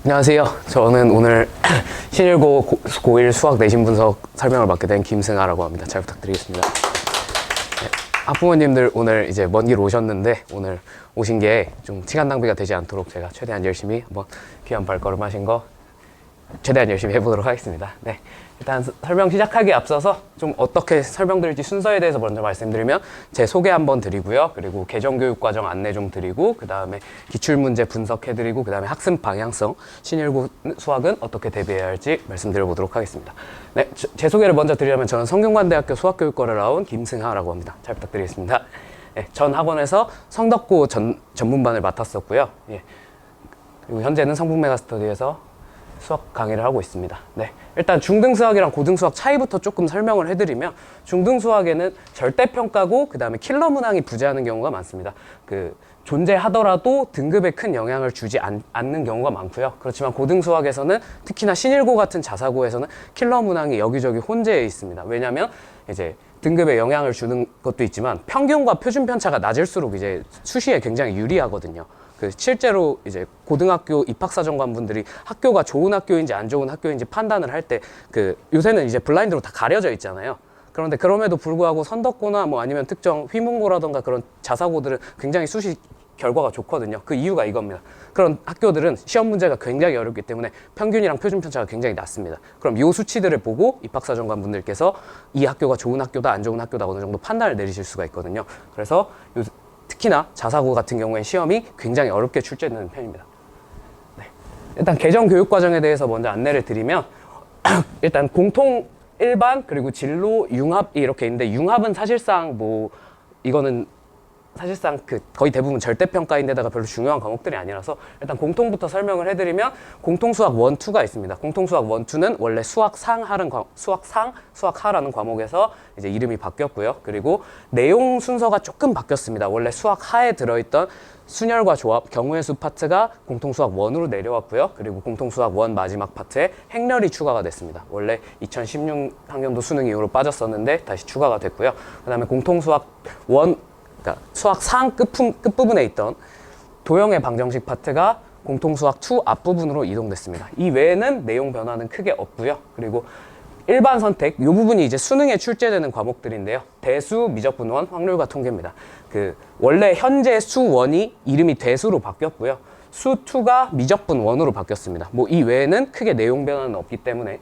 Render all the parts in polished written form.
안녕하세요. 저는 오늘 신일고 고1 수학 내신 분석 설명을 맡게 된 김승아라고 합니다. 잘 부탁드리겠습니다. 학부모님들 오늘 이제 먼 길 오셨는데 오늘 오신 게 좀 시간 낭비가 되지 않도록 제가 최대한 열심히 한번 귀한 발걸음 하신 거 최대한 열심히 해보도록 하겠습니다. 네, 일단 설명 시작하기에 앞서서 좀 어떻게 설명드릴지 순서에 대해서 먼저 말씀드리면 제 소개 한번 드리고요. 그리고 개정교육과정 안내 좀 드리고 그 다음에 기출문제 분석해드리고 그 다음에 학습 방향성 신일고 수학은 어떻게 대비해야 할지 말씀드려보도록 하겠습니다. 네, 제 소개를 먼저 드리려면 저는 성균관대학교 수학교육과를 나온 김승하라고 합니다. 잘 부탁드리겠습니다. 네, 전 학원에서 성덕고 전문반을 맡았었고요. 예, 그리고 현재는 성북메가스터디에서 수학 강의를 하고 있습니다. 네, 일단 중등수학이랑 고등수학 차이부터 조금 설명을 해드리면 중등수학에는 절대평가고 그 다음에 킬러 문항이 부재하는 경우가 많습니다. 존재하더라도 등급에 큰 영향을 주지 않는 경우가 많고요. 그렇지만 고등수학에서는 특히나 신일고 같은 자사고에서는 킬러 문항이 여기저기 혼재해 있습니다. 왜냐하면 이제 등급에 영향을 주는 것도 있지만 평균과 표준 편차가 낮을수록 이제 수시에 굉장히 유리하거든요. 실제로 이제 고등학교 입학사정관분들이 학교가 좋은 학교인지 안 좋은 학교인지 판단을 할 때 요새는 이제 블라인드로 다 가려져 있잖아요. 그런데 그럼에도 불구하고 선덕고나 뭐 아니면 특정 휘문고라던가 그런 자사고들은 굉장히 수시 결과가 좋거든요. 그 이유가 이겁니다. 그런 학교들은 시험 문제가 굉장히 어렵기 때문에 평균이랑 표준 편차가 굉장히 낮습니다. 그럼 이 수치들을 보고 입학사정관분들께서 이 학교가 좋은 학교다 안 좋은 학교다 어느 정도 판단을 내리실 수가 있거든요. 그래서 특히나 자사고 같은 경우에 시험이 굉장히 어렵게 출제되는 편입니다. 네. 일단 개정교육과정에 대해서 먼저 안내를 드리면 일단 공통 일반 그리고 진로 융합이 이렇게 있는데 융합은 사실상 이거는 사실상 거의 대부분 절대평가인데다가 별로 중요한 과목들이 아니라서 일단 공통부터 설명을 해드리면 공통수학 1, 2가 있습니다. 공통수학 1, 2는 원래 수학하라는 과목에서 이제 이름이 바뀌었고요. 그리고 내용 순서가 조금 바뀌었습니다. 원래 수학하에 들어있던 순열과 조합, 경우의 수 파트가 공통수학 1으로 내려왔고요. 그리고 공통수학 1 마지막 파트에 행렬이 추가가 됐습니다. 원래 2016 학년도 수능 이후로 빠졌었는데 다시 추가가 됐고요. 그 다음에 공통수학 1 그러니까 수학 상 끝부분에 있던 도형의 방정식 파트가 공통수학 2 앞부분으로 이동됐습니다. 이 외에는 내용 변화는 크게 없고요. 그리고 일반 선택, 이 부분이 이제 수능에 출제되는 과목들인데요. 대수, 미적분원, 확률과 통계입니다. 원래 현재 수 1이 이름이 대수로 바뀌었고요. 수 2가 미적분원으로 바뀌었습니다. 이 외에는 크게 내용 변화는 없기 때문에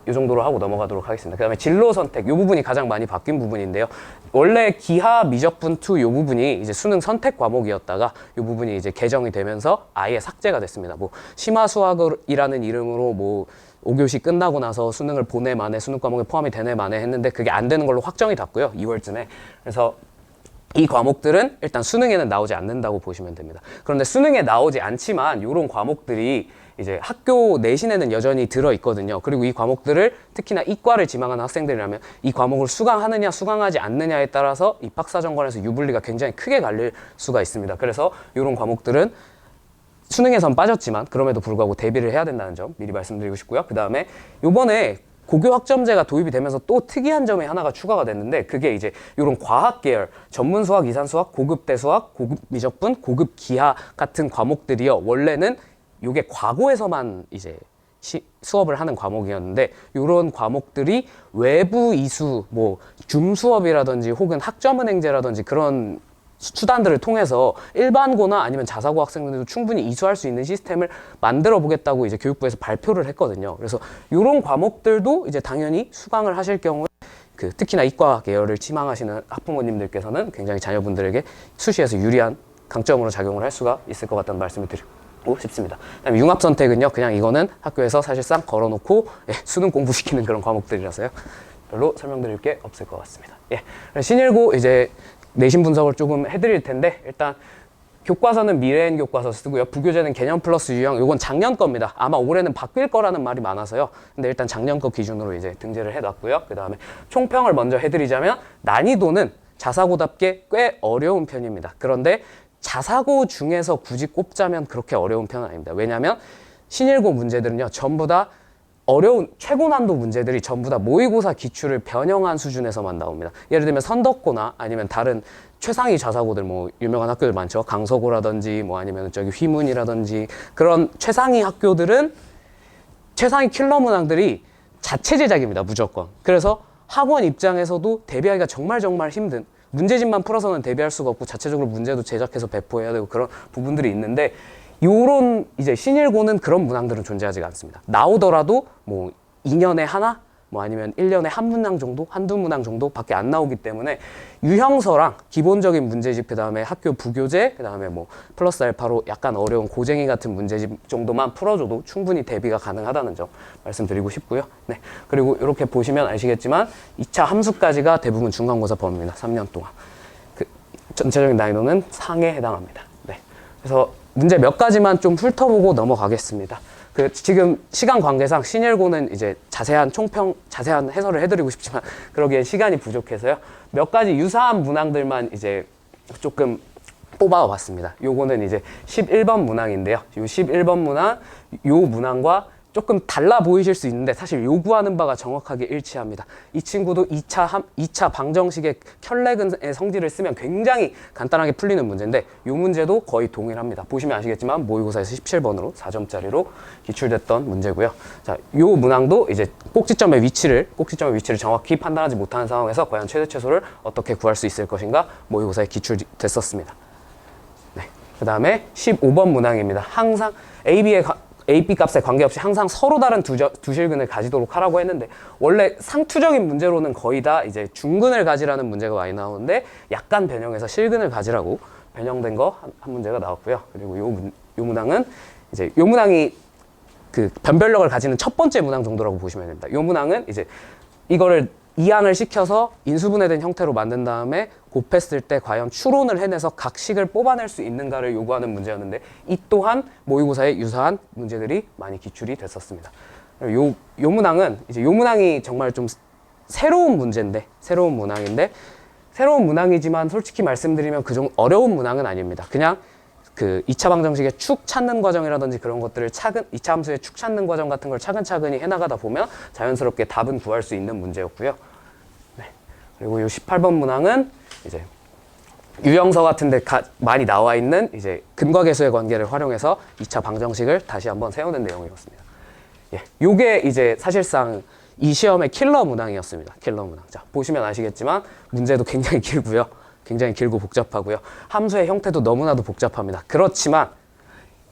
이 정도로 하고 넘어가도록 하겠습니다. 그 다음에 진로 선택, 이 부분이 가장 많이 바뀐 부분인데요. 원래 기하, 미적분 2 이 부분이 이제 수능 선택 과목이었다가 이 부분이 이제 개정이 되면서 아예 삭제가 됐습니다. 심화수학이라는 이름으로 5교시 끝나고 나서 수능을 보내 만에 수능 과목에 포함이 되네 만에 했는데 그게 안 되는 걸로 확정이 났고요. 2월쯤에. 그래서 이 과목들은 일단 수능에는 나오지 않는다고 보시면 됩니다. 그런데 수능에 나오지 않지만 이런 과목들이 이제 학교 내신에는 여전히 들어있거든요. 그리고 이 과목들을 특히나 이과를 지망하는 학생들이라면 이 과목을 수강하느냐 수강하지 않느냐에 따라서 입학사정관에서 유불리가 굉장히 크게 갈릴 수가 있습니다. 그래서 이런 과목들은 수능에선 빠졌지만 그럼에도 불구하고 대비를 해야 된다는 점 미리 말씀드리고 싶고요. 그 다음에 요번에 고교 학점제가 도입이 되면서 또 특이한 점이 하나가 추가가 됐는데 그게 이제 이런 과학 계열, 전문 수학, 이산 수학, 고급 대수학, 고급 미적분, 고급 기하 같은 과목들이요. 원래는 요게 과고에서만 이제 수업을 하는 과목이었는데 이런 과목들이 외부 이수, 줌 수업이라든지 혹은 학점은행제라든지 그런 수단들을 통해서 일반고나 아니면 자사고 학생들도 충분히 이수할 수 있는 시스템을 만들어 보겠다고 이제 교육부에서 발표를 했거든요. 그래서 이런 과목들도 이제 당연히 수강을 하실 경우에 특히나 이과 계열을 지망하시는 학부모님들께서는 굉장히 자녀분들에게 수시에서 유리한 강점으로 작용을 할 수가 있을 것 같다는 말씀을 드리고 싶습니다. 그다음에 융합 선택은요, 그냥 이거는 학교에서 사실상 걸어놓고 수능 공부시키는 그런 과목들이라서요. 별로 설명드릴 게 없을 것 같습니다. 신일고 이제 내신 분석을 조금 해드릴 텐데 일단 교과서는 미래엔 교과서 쓰고요. 부교재는 개념 플러스 유형, 요건 작년 겁니다. 아마 올해는 바뀔 거라는 말이 많아서요. 근데 일단 작년 거 기준으로 이제 등재를 해놨고요. 그 다음에 총평을 먼저 해드리자면 난이도는 자사고답게 꽤 어려운 편입니다. 그런데 자사고 중에서 굳이 꼽자면 그렇게 어려운 편은 아닙니다. 왜냐하면 신일고 문제들은요, 전부 다 어려운 최고 난도 문제들이 전부 다 모의고사 기출을 변형한 수준에서만 나옵니다. 예를 들면 선덕고나 아니면 다른 최상위 자사고들 뭐 유명한 학교들 많죠. 강서고라든지 뭐 아니면 저기 휘문이라든지 그런 최상위 학교들은 최상위 킬러 문항들이 자체 제작입니다. 무조건. 그래서 학원 입장에서도 대비하기가 정말 힘든, 문제집만 풀어서는 대비할 수가 없고 자체적으로 문제도 제작해서 배포해야 되고 그런 부분들이 있는데, 요런 이제 신일고는 그런 문항들은 존재하지가 않습니다. 나오더라도 뭐 2년에 하나, 뭐 아니면 1년에 한 문항 정도, 한두 문항 정도밖에 안 나오기 때문에 유형서랑 기본적인 문제집, 그 다음에 학교 부교재, 그 다음에 뭐 플러스 알파로 약간 어려운 고쟁이 같은 문제집 정도만 풀어줘도 충분히 대비가 가능하다는 점 말씀드리고 싶고요. 네. 그리고 이렇게 보시면 아시겠지만 2차 함수까지가 대부분 중간고사 범위입니다. 3년 동안. 그 전체적인 난이도는 상에 해당합니다. 네. 그래서 문제 몇 가지만 좀 훑어보고 넘어가겠습니다. 지금 시간 관계상 신일고는 이제 자세한 해설을 해드리고 싶지만 그러기엔 시간이 부족해서요. 몇 가지 유사한 문항들만 이제 조금 뽑아봤습니다. 요거는 이제 11번 문항인데요. 요 11번 문항, 요 문항과 조금 달라 보이실 수 있는데 사실 요구하는 바가 정확하게 일치합니다. 이 친구도 2차 방정식의 켤레근의 성질을 쓰면 굉장히 간단하게 풀리는 문제인데 요 문제도 거의 동일합니다. 보시면 아시겠지만 모의고사에서 17번으로 4점짜리로 기출됐던 문제고요. 자, 요 문항도 이제 꼭지점의 위치를 정확히 판단하지 못하는 상황에서 과연 최대 최소를 어떻게 구할 수 있을 것인가 모의고사에 기출됐었습니다. 네. 그 다음에 15번 문항입니다. 항상 AB 값에 관계없이 항상 서로 다른 두 실근을 가지도록 하라고 했는데, 원래 상투적인 문제로는 거의 다 이제 중근을 가지라는 문제가 많이 나오는데 약간 변형해서 실근을 가지라고 변형된 거 한 문제가 나왔고요. 그리고 요 문항은 이제 요 문항이 그 변별력을 가지는 첫 번째 문항 정도라고 보시면 됩니다. 요 문항은 이제 이거를 이항을 시켜서 인수분해된 형태로 만든 다음에 곱했을 때 과연 추론을 해내서 각 식을 뽑아낼 수 있는가를 요구하는 문제였는데, 이 또한 모의고사에 유사한 문제들이 많이 기출이 됐었습니다. 요 문항은 이제 요 문항이 정말 좀 새로운 문항이지만 솔직히 말씀드리면 그 정도 어려운 문항은 아닙니다. 그냥 그 2차 방정식의 축 찾는 과정이라든지 그런 것들을 2차 함수의 축 찾는 과정 같은 걸 차근차근히 해나가다 보면 자연스럽게 답은 구할 수 있는 문제였고요. 네. 그리고 이 18번 문항은 이제 유형서 같은 데 많이 나와 있는 이제 근과 계수의 관계를 활용해서 2차 방정식을 다시 한번 세우는 내용이었습니다. 예. 요게 이제 사실상 이 시험의 킬러 문항이었습니다. 킬러 문항. 자, 보시면 아시겠지만 문제도 굉장히 길고요. 굉장히 길고 복잡하고요. 함수의 형태도 너무나도 복잡합니다. 그렇지만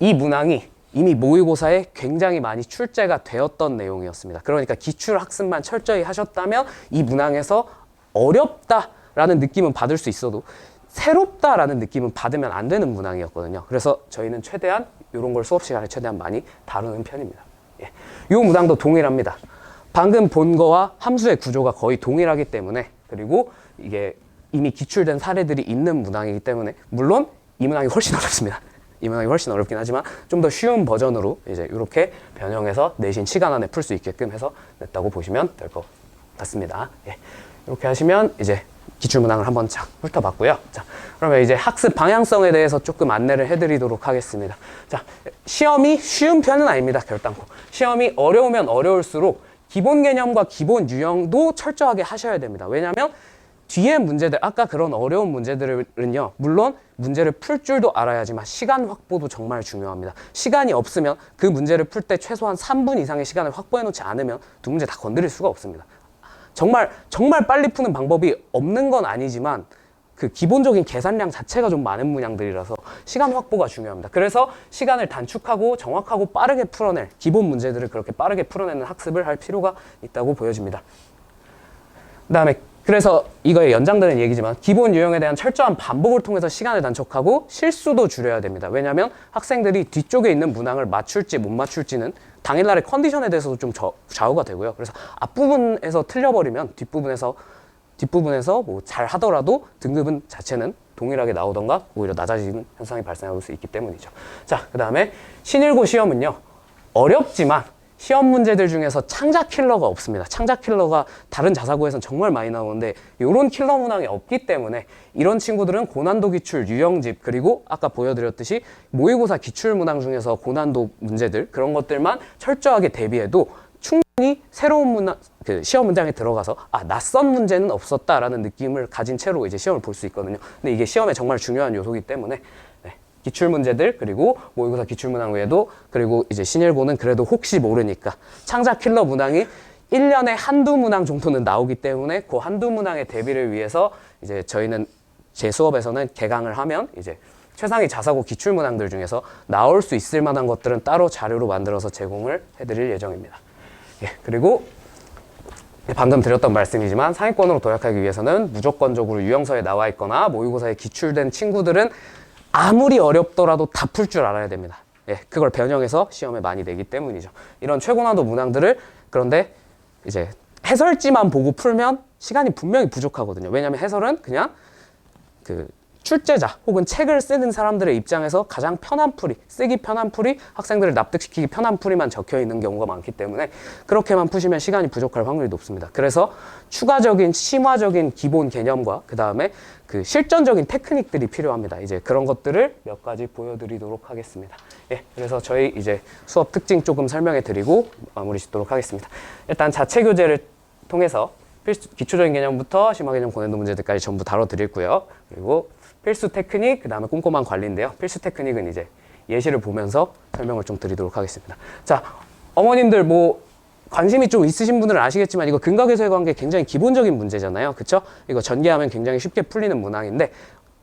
이 문항이 이미 모의고사에 굉장히 많이 출제가 되었던 내용이었습니다. 그러니까 기출 학습만 철저히 하셨다면 이 문항에서 어렵다라는 느낌은 받을 수 있어도 새롭다라는 느낌은 받으면 안 되는 문항이었거든요. 그래서 저희는 최대한 이런 걸 수업 시간에 최대한 많이 다루는 편입니다. 예. 이 문항도 동일합니다. 방금 본 거와 함수의 구조가 거의 동일하기 때문에, 그리고 이게 이미 기출된 사례들이 있는 문항이기 때문에, 물론 이 문항이 훨씬 어렵습니다. 이 문항이 훨씬 어렵긴 하지만 좀 더 쉬운 버전으로 이제 이렇게 변형해서 내신 시간 안에 풀 수 있게끔 해서 냈다고 보시면 될 것 같습니다. 예. 이렇게 하시면 이제 기출 문항을 한번 착 훑어봤고요. 자, 그러면 이제 학습 방향성에 대해서 조금 안내를 해드리도록 하겠습니다. 자, 시험이 쉬운 편은 아닙니다. 결단코. 시험이 어려우면 어려울수록 기본 개념과 기본 유형도 철저하게 하셔야 됩니다. 왜냐하면 뒤에 문제들, 아까 그런 어려운 문제들은요, 물론 문제를 풀 줄도 알아야지만 시간 확보도 정말 중요합니다. 시간이 없으면 그 문제를 풀 때 최소한 3분 이상의 시간을 확보해 놓지 않으면 두 문제 다 건드릴 수가 없습니다. 정말 빨리 푸는 방법이 없는 건 아니지만 그 기본적인 계산량 자체가 좀 많은 문항들이라서 시간 확보가 중요합니다. 그래서 시간을 단축하고 정확하고 빠르게 풀어낼, 기본 문제들을 그렇게 빠르게 풀어내는 학습을 할 필요가 있다고 보여집니다. 그 다음에 그래서 이거에 연장되는 얘기지만 기본 유형에 대한 철저한 반복을 통해서 시간을 단축하고 실수도 줄여야 됩니다. 왜냐하면 학생들이 뒤쪽에 있는 문항을 맞출지 못 맞출지는 당일날의 컨디션에 대해서도 좀 좌우가 되고요. 그래서 앞부분에서 틀려버리면 뒷부분에서 뭐 잘 하더라도 등급은 자체는 동일하게 나오던가 오히려 낮아지는 현상이 발생할 수 있기 때문이죠. 자, 그 다음에 신일고 시험은요, 어렵지만 시험 문제들 중에서 창작 킬러가 없습니다. 창작 킬러가 다른 자사고에서는 정말 많이 나오는데 이런 킬러 문항이 없기 때문에 이런 친구들은 고난도 기출, 유형집, 그리고 아까 보여드렸듯이 모의고사 기출 문항 중에서 고난도 문제들, 그런 것들만 철저하게 대비해도 충분히 새로운 문항, 그 시험 문장에 들어가서 낯선 문제는 없었다라는 느낌을 가진 채로 이제 시험을 볼 수 있거든요. 근데 이게 시험에 정말 중요한 요소이기 때문에 기출 문제들 그리고 모의고사 기출 문항 외에도 그리고 이제 신일고는 그래도 혹시 모르니까 창작 킬러 문항이 1년에 한두 문항 정도는 나오기 때문에 그 한두 문항의 대비를 위해서 이제 저희는 제 수업에서는 개강을 하면 이제 최상위 자사고 기출 문항들 중에서 나올 수 있을 만한 것들은 따로 자료로 만들어서 제공을 해드릴 예정입니다. 그리고 방금 드렸던 말씀이지만 상위권으로 도약하기 위해서는 무조건적으로 유형서에 나와 있거나 모의고사에 기출된 친구들은 아무리 어렵더라도 다 풀 줄 알아야 됩니다. 그걸 변형해서 시험에 많이 내기 때문이죠. 이런 최고난도 문항들을 그런데 이제 해설지만 보고 풀면 시간이 분명히 부족하거든요. 왜냐하면 해설은 그냥 그 출제자 혹은 책을 쓰는 사람들의 입장에서 가장 편한 풀이, 쓰기 편한 풀이, 학생들을 납득시키기 편한 풀이만 적혀 있는 경우가 많기 때문에 그렇게만 푸시면 시간이 부족할 확률이 높습니다. 그래서 추가적인 심화적인 기본 개념과 그 다음에 그 실전적인 테크닉들이 필요합니다. 이제 그런 것들을 몇 가지 보여드리도록 하겠습니다. 그래서 저희 이제 수업 특징 조금 설명해 드리고 마무리 짓도록 하겠습니다. 일단 자체 교재를 통해서 기초적인 개념부터 심화 개념 고난도 문제들까지 전부 다뤄드리고요. 그리고 필수 테크닉, 그 다음에 꼼꼼한 관리인데요. 필수 테크닉은 이제 예시를 보면서 설명을 좀 드리도록 하겠습니다. 자, 어머님들 뭐 관심이 좀 있으신 분들은 아시겠지만 이거 근각에서의 관계 굉장히 기본적인 문제잖아요. 그쵸? 이거 전개하면 굉장히 쉽게 풀리는 문항인데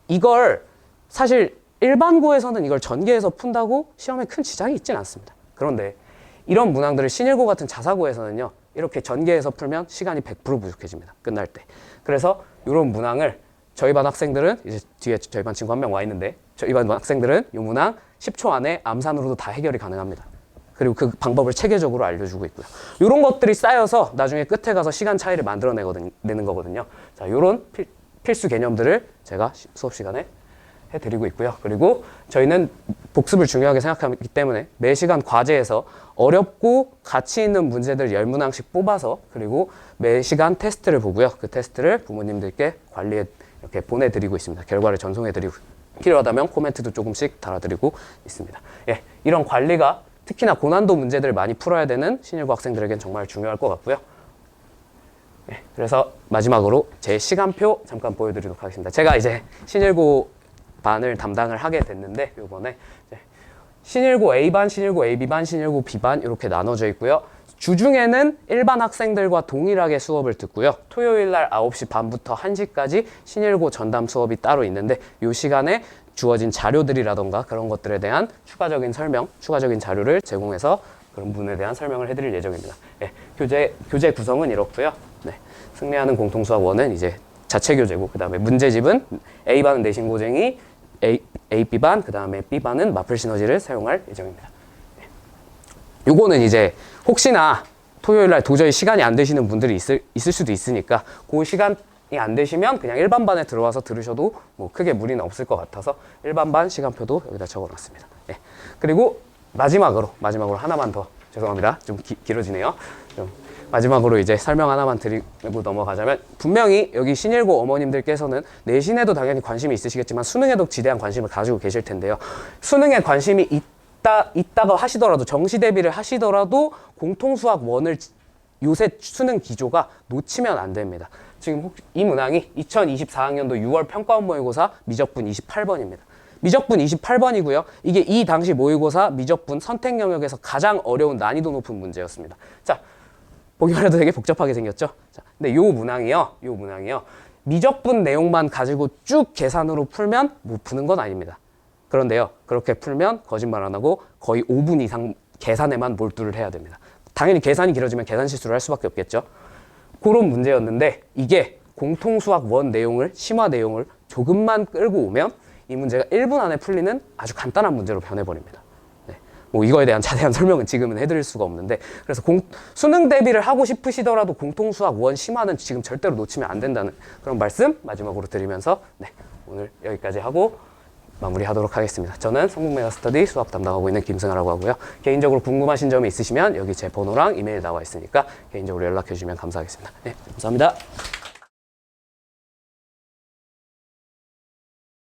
이걸 사실 일반고에서는 이걸 전개해서 푼다고 시험에 큰 지장이 있지는 않습니다. 그런데 이런 문항들을 신일고 같은 자사고에서는요. 이렇게 전개해서 풀면 시간이 100% 부족해집니다. 끝날 때. 그래서 이런 문항을 저희 반 학생들은 이제 뒤에 저희 반 친구 한 명 와 있는데 저희 반 학생들은 이 문항 10초 안에 암산으로도 다 해결이 가능합니다. 그리고 그 방법을 체계적으로 알려주고 있고요. 이런 것들이 쌓여서 나중에 끝에 가서 시간 차이를 만들어내는 거거든요. 자, 이런 필수 개념들을 제가 수업 시간에 해드리고 있고요. 그리고 저희는 복습을 중요하게 생각하기 때문에 매 시간 과제에서 어렵고 가치 있는 문제들 10문항씩 뽑아서 그리고 매 시간 테스트를 보고요. 그 테스트를 부모님들께 관리해 이렇게 보내드리고 있습니다. 결과를 전송해드리고 필요하다면 코멘트도 조금씩 달아드리고 있습니다. 이런 관리가 특히나 고난도 문제들을 많이 풀어야 되는 신일고 학생들에겐 정말 중요할 것 같고요. 그래서 마지막으로 제 시간표 잠깐 보여드리도록 하겠습니다. 제가 이제 신일고 반을 담당을 하게 됐는데 이번에 신일고 A반, 신일고 AB반, 신일고 B반 이렇게 나눠져 있고요. 주중에는 일반 학생들과 동일하게 수업을 듣고요. 토요일 날 9시 반부터 1시까지 신일고 전담 수업이 따로 있는데 이 시간에 주어진 자료들이라던가 그런 것들에 대한 추가적인 설명, 추가적인 자료를 제공해서 그런 부분에 대한 설명을 해드릴 예정입니다. 교재 구성은 이렇고요. 승리하는 공통수학 1은 이제 자체 교재고 그 다음에 문제집은 A반은 내신고쟁이, B반, 그 다음에 B반은 마플 시너지를 사용할 예정입니다. 요거는 이제 혹시나 토요일 날 도저히 시간이 안 되시는 분들이 있을 수도 있으니까 그 시간이 안 되시면 그냥 일반반에 들어와서 들으셔도 뭐 크게 무리는 없을 것 같아서 일반반 시간표도 여기다 적어놨습니다. 그리고 마지막으로 하나만 더 죄송합니다. 좀 길어지네요. 좀 마지막으로 이제 설명 하나만 드리고 넘어가자면 분명히 여기 신일고 어머님들께서는 내신에도 당연히 관심이 있으시겠지만 수능에도 지대한 관심을 가지고 계실 텐데요. 수능에 관심이 있다가 하시더라도 정시 대비를 하시더라도 공통수학 1을 요새 수능 기조가 놓치면 안 됩니다. 지금 이 문항이 2024학년도 6월 평가원 모의고사 미적분 28번입니다. 미적분 28번이고요. 이게 이 당시 모의고사 미적분 선택 영역에서 가장 어려운 난이도 높은 문제였습니다. 자, 보기만 해도 되게 복잡하게 생겼죠? 자, 근데 요 문항이요. 미적분 내용만 가지고 쭉 계산으로 풀면 못 푸는 건 아닙니다. 그런데요, 그렇게 풀면 거짓말 안 하고 거의 5분 이상 계산에만 몰두를 해야 됩니다. 당연히 계산이 길어지면 계산 실수를 할 수밖에 없겠죠. 그런 문제였는데 이게 공통수학 1 내용을, 심화 내용을 조금만 끌고 오면 이 문제가 1분 안에 풀리는 아주 간단한 문제로 변해버립니다. 뭐 이거에 대한 자세한 설명은 지금은 해드릴 수가 없는데 그래서 수능 대비를 하고 싶으시더라도 공통수학 1 심화는 지금 절대로 놓치면 안 된다는 그런 말씀 마지막으로 드리면서 오늘 여기까지 하고 마무리하도록 하겠습니다. 저는 성북메가스터디 수학 담당하고 있는 김승하라고 하고요. 개인적으로 궁금하신 점이 있으시면 여기 제 번호랑 이메일 나와 있으니까 개인적으로 연락해 주시면 감사하겠습니다. 감사합니다.